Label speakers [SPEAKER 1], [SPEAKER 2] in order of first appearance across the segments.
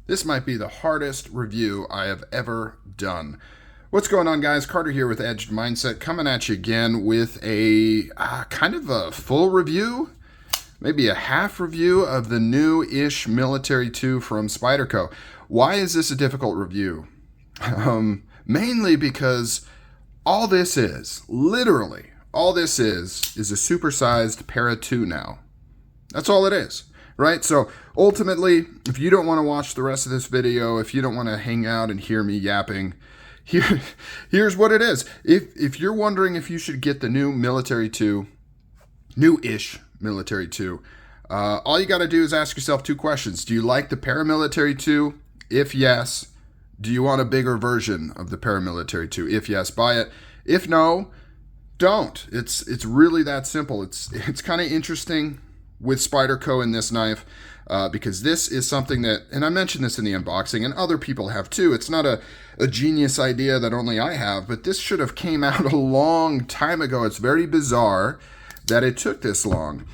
[SPEAKER 1] This might be the hardest review I have ever done. What's going on, guys? Carter here with Edged Mindset, coming at you again with a kind of a full review, maybe a half review of the new-ish Military 2 from Spyderco. Why is this a difficult review? Mainly because all this is, literally, all this is a supersized Para 2 now. That's all it is. Right? So ultimately, if you don't want to watch the rest of this video, if you don't want to hang out and hear me yapping, here's what it is. If you're wondering if you should get the new Military 2, new-ish Military 2, all you got to do is ask yourself two questions. Do you like the Paramilitary 2? If yes, do you want a bigger version of the Paramilitary 2? If yes, buy it. If no, don't. It's really that simple. It's kind of interesting with Spyderco in this knife, because this is something that, and I mentioned this in the unboxing, and other people have too. It's not a genius idea that only I have, but this should have came out a long time ago. It's very bizarre that it took this long.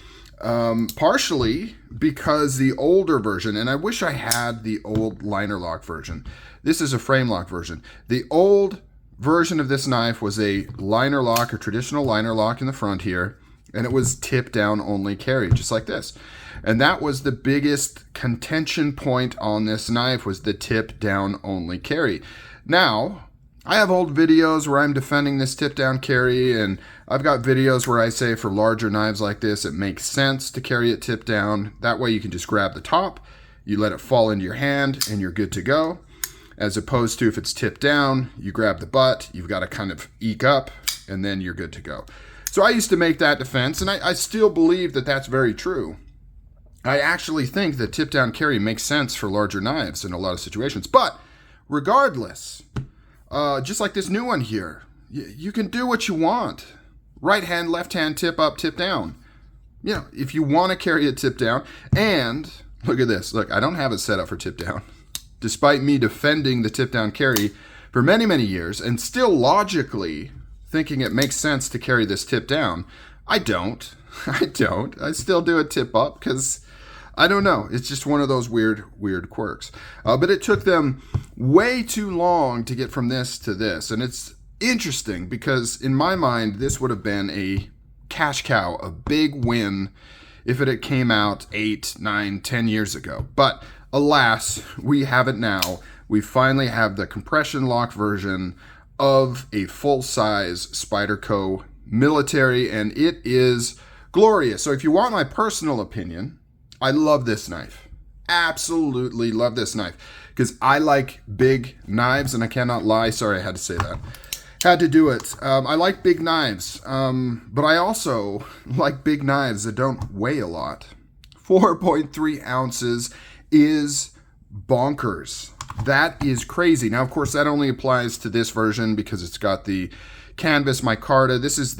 [SPEAKER 1] Partially because the older version, and I wish I had the old liner lock version. This is a frame lock version. The old version of this knife was a liner lock, or traditional liner lock in the front here, and it was tip down only carry, just like this. And that was the biggest contention point on this knife, was the tip down only carry. Now, I have old videos where I'm defending this tip down carry, and I've got videos where I say for larger knives like this, it makes sense to carry it tip down. That way you can just grab the top, you let it fall into your hand, and you're good to go. As opposed to if it's tip down, you grab the butt, you've got to kind of eke up, and then you're good to go. So I used to make that defense, and I still believe that that's very true. I actually think that tip-down carry makes sense for larger knives in a lot of situations. But regardless, just like this new one here, you can do what you want. Right hand, left hand, tip up, tip down. You know, if you want to carry it tip down, and look at this. Look, I don't have it set up for tip down. Despite me defending the tip-down carry for many, many years, and still logically thinking it makes sense to carry this tip down, I don't. I still do a tip up because I don't know. It's just one of those weird quirks. But it took them way too long to get from this to this. And it's interesting because in my mind, this would have been a cash cow, a big win if it had came out 8, 9, 10 years ago. But alas, we have it now. We finally have the compression lock version of a full-size Spyderco Military, and it is glorious. So if you want my personal opinion, I love this knife. Absolutely love this knife, because I like big knives, and I cannot lie. Sorry, I had to say that. Had to do it. I like big knives, but I also like big knives that don't weigh a lot. 4.3 ounces is bonkers. That is crazy. Now, of course, that only applies to this version because it's got the canvas micarta. This is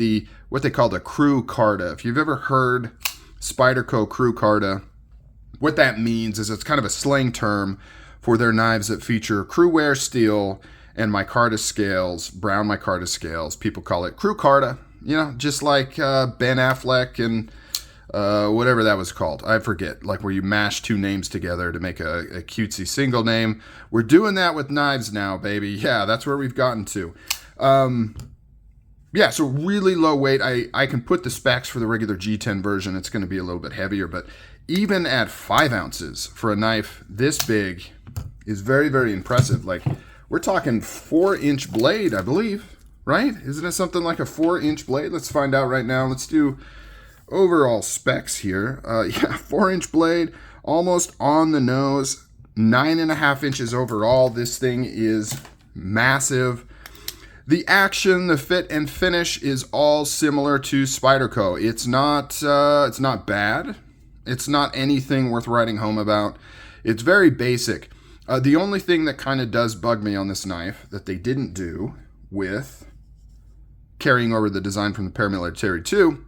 [SPEAKER 1] what they call the CruCarta. If you've ever heard Spyderco CruCarta, what that means is it's kind of a slang term for their knives that feature CRU-WEAR steel and micarta scales, brown micarta scales. People call it CruCarta, you know, just like Ben Affleck and whatever that was called. I forget, like where you mash two names together to make a cutesy single name. We're doing that with knives now, baby. Yeah, that's where we've gotten to. Yeah, so really low weight. I can put the specs for the regular G10 version. It's going to be a little bit heavier, but even at 5 ounces for a knife this big is very, very impressive. Like, we're talking 4-inch blade, I believe, right? Isn't it something like a 4-inch blade? Let's find out right now. Let's do overall specs here. Yeah, 4-inch blade, almost on the nose, 9.5 inches overall. This thing is massive. The action, the fit and finish is all similar to Spyderco. It's not bad. It's not anything worth writing home about. It's very basic. The only thing that kind of does bug me on this knife that they didn't do with carrying over the design from the Paramilitary 2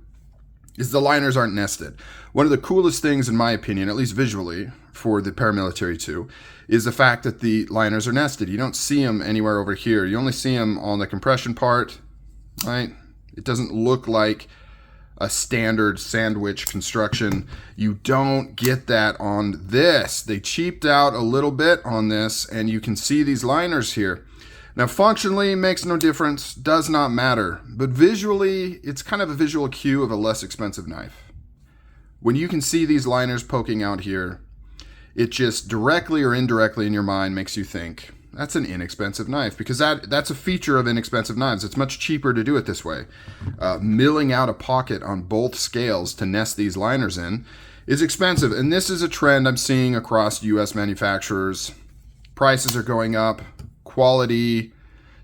[SPEAKER 1] is the liners aren't nested. One of the coolest things, in my opinion, at least visually, for the Paramilitary 2, is the fact that the liners are nested. You don't see them anywhere over here. You only see them on the compression part, right? It doesn't look like a standard sandwich construction. You don't get that on this. They cheaped out a little bit on this, and you can see these liners here. Now, functionally, makes no difference, does not matter, but visually, it's kind of a visual cue of a less expensive knife. When you can see these liners poking out here, it just directly or indirectly in your mind makes you think, that's an inexpensive knife, because that's a feature of inexpensive knives. It's much cheaper to do it this way. Milling out a pocket on both scales to nest these liners in is expensive, and this is a trend I'm seeing across US manufacturers. Prices are going up. Quality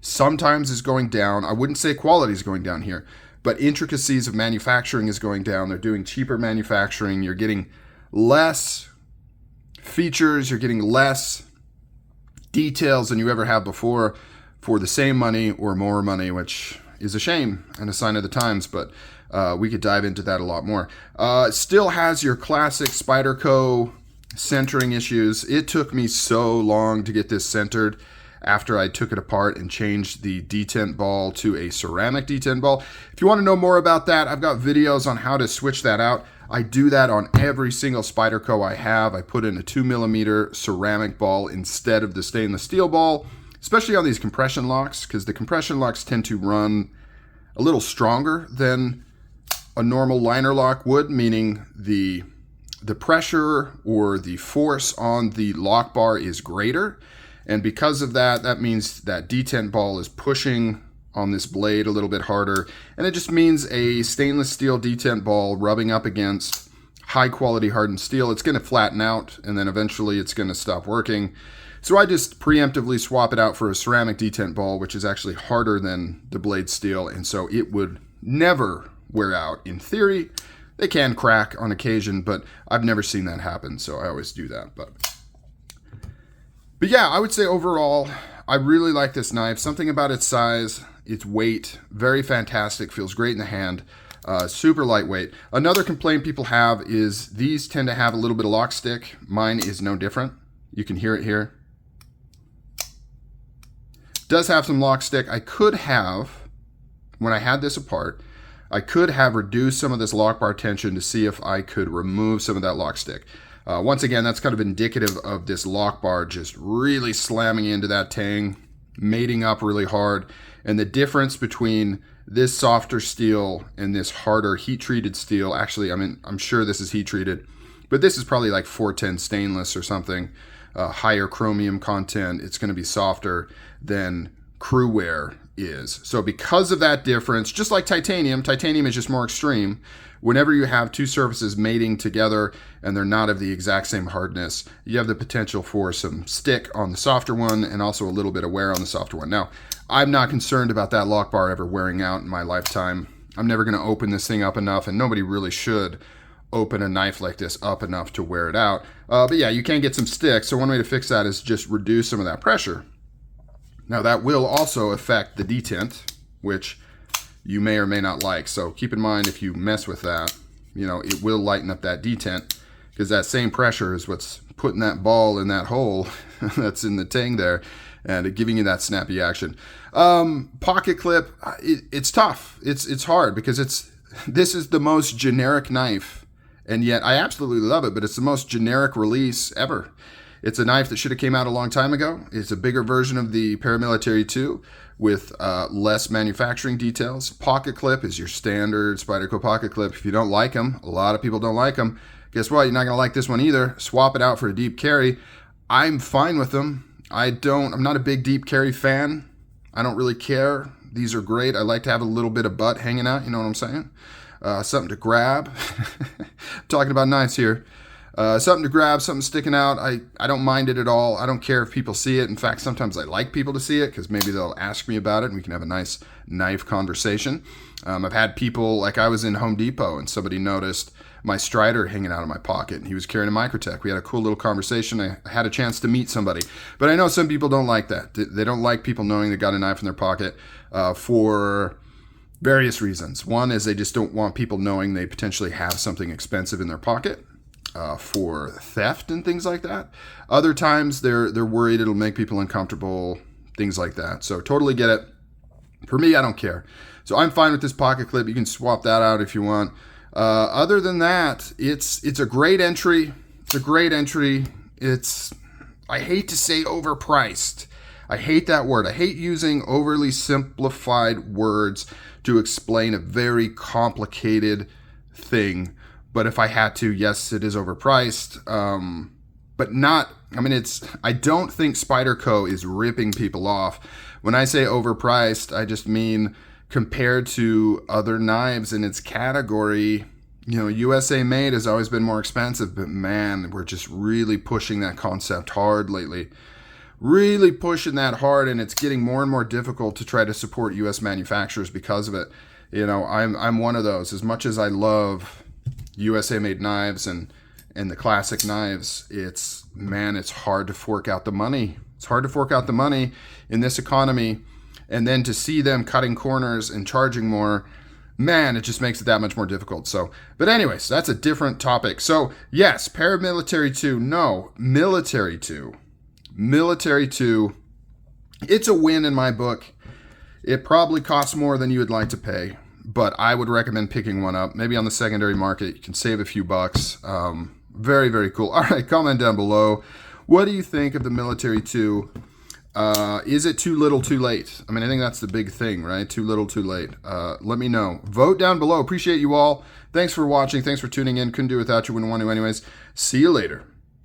[SPEAKER 1] sometimes is going down. I wouldn't say quality is going down here, but intricacies of manufacturing is going down. They're doing cheaper manufacturing. You're getting less features. You're getting less details than you ever have before for the same money or more money, which is a shame and a sign of the times, but we could dive into that a lot more. Still has your classic Spyderco centering issues. It took me so long to get this centered after I took it apart and changed the detent ball to a ceramic detent ball. If you want to know more about that, I've got videos on how to switch that out. I do that on every single Spyderco I have. I put in a 2mm ceramic ball instead of the stainless steel ball, especially on these compression locks, because the compression locks tend to run a little stronger than a normal liner lock would, meaning the pressure or the force on the lock bar is greater. And because of that, that means that detent ball is pushing on this blade a little bit harder. And it just means a stainless steel detent ball rubbing up against high quality hardened steel, it's going to flatten out, and then eventually it's going to stop working. So I just preemptively swap it out for a ceramic detent ball, which is actually harder than the blade steel. And so it would never wear out in theory. They can crack on occasion, but I've never seen that happen. So I always do that. But yeah, I would say overall, I really like this knife. Something about its size, its weight, very fantastic, feels great in the hand, super lightweight. Another complaint people have is these tend to have a little bit of lock stick. Mine is no different. You can hear it here. Does have some lock stick. I could have, when I had this apart, I could have reduced some of this lock bar tension to see if I could remove some of that lock stick. Once again, that's kind of indicative of this lock bar just really slamming into that tang, mating up really hard. And the difference between this softer steel and this harder heat-treated steel, actually, I mean, I'm sure this is heat-treated, but this is probably like 410 stainless or something, higher chromium content. It's going to be softer than CRU-WEAR is. So because of that difference, just like titanium is just more extreme. Whenever you have two surfaces mating together and they're not of the exact same hardness, you have the potential for some stick on the softer one and also a little bit of wear on the softer one. Now, I'm not concerned about that lock bar ever wearing out in my lifetime. I'm never going to open this thing up enough, and nobody really should open a knife like this up enough to wear it out. But yeah, you can get some stick. So one way to fix that is just reduce some of that pressure. Now that will also affect the detent, which you may or may not like. So keep in mind, if you mess with that, you know, it will lighten up that detent, because that same pressure is what's putting that ball in that hole that's in the tang there and giving you that snappy action. Pocket clip, it's tough. It's hard because this is the most generic knife, and yet I absolutely love it, but it's the most generic release ever. It's a knife that should have came out a long time ago. It's a bigger version of the Paramilitary 2 with less manufacturing details. Pocket clip is your standard Spyderco pocket clip. If you don't like them, a lot of people don't like them. Guess what? You're not gonna like this one either. Swap it out for a deep carry. I'm fine with them. I'm not a big deep carry fan. I don't really care. These are great. I like to have a little bit of butt hanging out, you know what I'm saying? Something to grab. I'm talking about knives here. Something to grab, something sticking out. I don't mind it at all. I don't care if people see it. In fact, sometimes I like people to see it because maybe they'll ask me about it and we can have a nice knife conversation. I've had people, like I was in Home Depot and somebody noticed my Strider hanging out of my pocket and he was carrying a Micarta. We had a cool little conversation. I had a chance to meet somebody. But I know some people don't like that. They don't like people knowing they got a knife in their pocket for various reasons. One is they just don't want people knowing they potentially have something expensive in their pocket. For theft and things like that. Other times they're worried it'll make people uncomfortable, things like that. So totally get it. For me, I don't care. So I'm fine with this pocket clip. You can swap that out if you want. Other than that, it's a great entry. It's a great entry. I hate to say overpriced. I hate that word. I hate using overly simplified words to explain a very complicated thing. But if I had to, yes, it is overpriced. But not, I mean, I don't think Spyderco is ripping people off. When I say overpriced, I just mean compared to other knives in its category. You know, USA made has always been more expensive, but man, we're just really pushing that concept hard lately. Really pushing that hard, and it's getting more and more difficult to try to support US manufacturers because of it. You know, I'm one of those. As much as I love USA made knives and the classic knives, it's hard to fork out the money. It's hard to fork out the money in this economy, and then to see them cutting corners and charging more, man, it just makes it that much more difficult. So, but anyways, that's a different topic. So yes, paramilitary 2, no, military 2. Military 2, it's a win in my book. It probably costs more than you would like to pay, but I would recommend picking one up. Maybe on the secondary market, you can save a few bucks. Very, very cool. All right, comment down below. What do you think of the military 2? Is it too little, too late? I mean, I think that's the big thing, right? Too little, too late. Let me know. Vote down below. Appreciate you all. Thanks for watching. Thanks for tuning in. Couldn't do it without you. Wouldn't want to anyways. See you later.